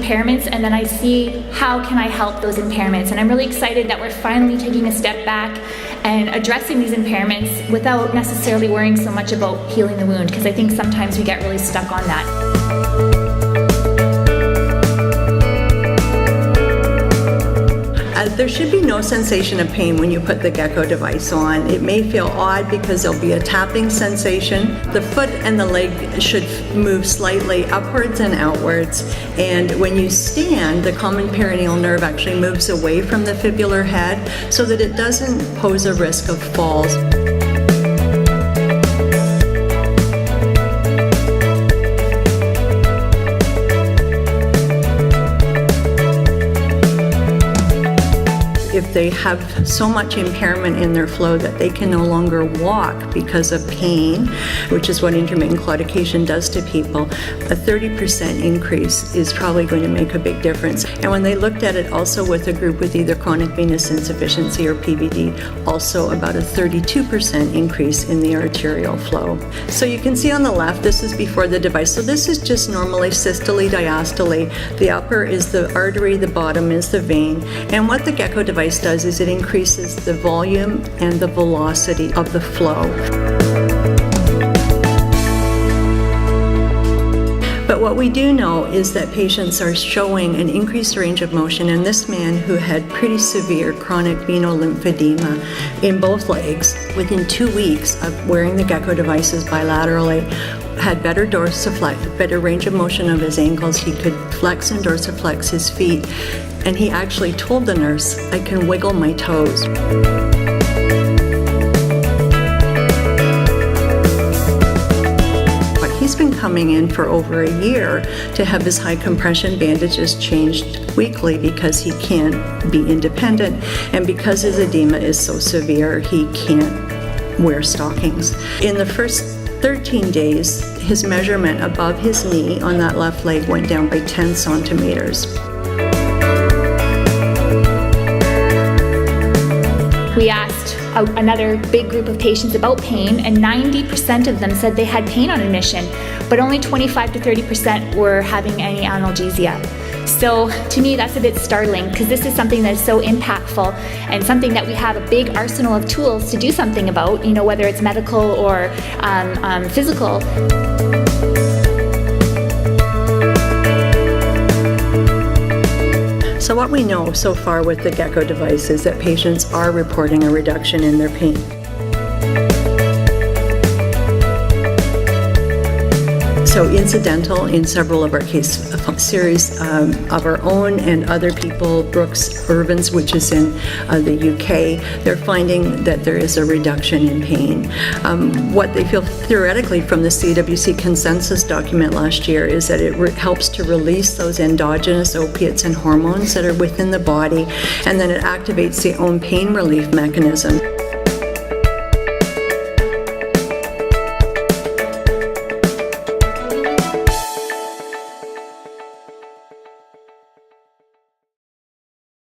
impairments, and then I see how can I help those impairments. And I'm really excited that we're finally taking a step back and addressing these impairments without necessarily worrying so much about healing the wound, because I think sometimes we get really stuck on that. There should be no sensation of pain when you put the Gecko device on. It may feel odd because there'll be a tapping sensation. The foot and the leg should move slightly upwards and outwards. And when you stand, the common perineal nerve actually moves away from the fibular head so that it doesn't pose a risk of falls. If they have so much impairment in their flow that they can no longer walk because of pain, which is what intermittent claudication does to people, a 30% increase is probably going to make a big difference. And when they looked at it also with a group with either chronic venous insufficiency or PVD, also about a 32% increase in the arterial flow. So you can see on the left, this is before the device. So this is just normally systole, diastole. The upper is the artery, the bottom is the vein. And what the Gecko device does is it increases the volume and the velocity of the flow. But what we do know is that patients are showing an increased range of motion, and this man who had pretty severe chronic venous lymphedema in both legs, within 2 weeks of wearing the Gecko devices bilaterally, had better dorsiflex, better range of motion of his ankles. He could flex and dorsiflex his feet, and he actually told the nurse, "I can wiggle my toes." He's been coming in for over a year to have his high compression bandages changed weekly because he can't be independent, and because his edema is so severe, he can't wear stockings. In the first 13 days, his measurement above his knee on that left leg went down by 10 centimeters. We asked another big group of patients about pain, and 90% of them said they had pain on admission, but only 25 to 30% were having any analgesia. So to me, that's a bit startling, because this is something that is so impactful and something that we have a big arsenal of tools to do something about, whether it's medical or physical. So what we know so far with the Gecko device is that patients are reporting a reduction in their pain. So incidental in several of our case series of our own and other people, Brooks Irvins, which is in the UK, they're finding that there is a reduction in pain. What they feel theoretically from the CWC consensus document last year is that it helps to release those endogenous opiates and hormones that are within the body, and then it activates the own pain relief mechanism.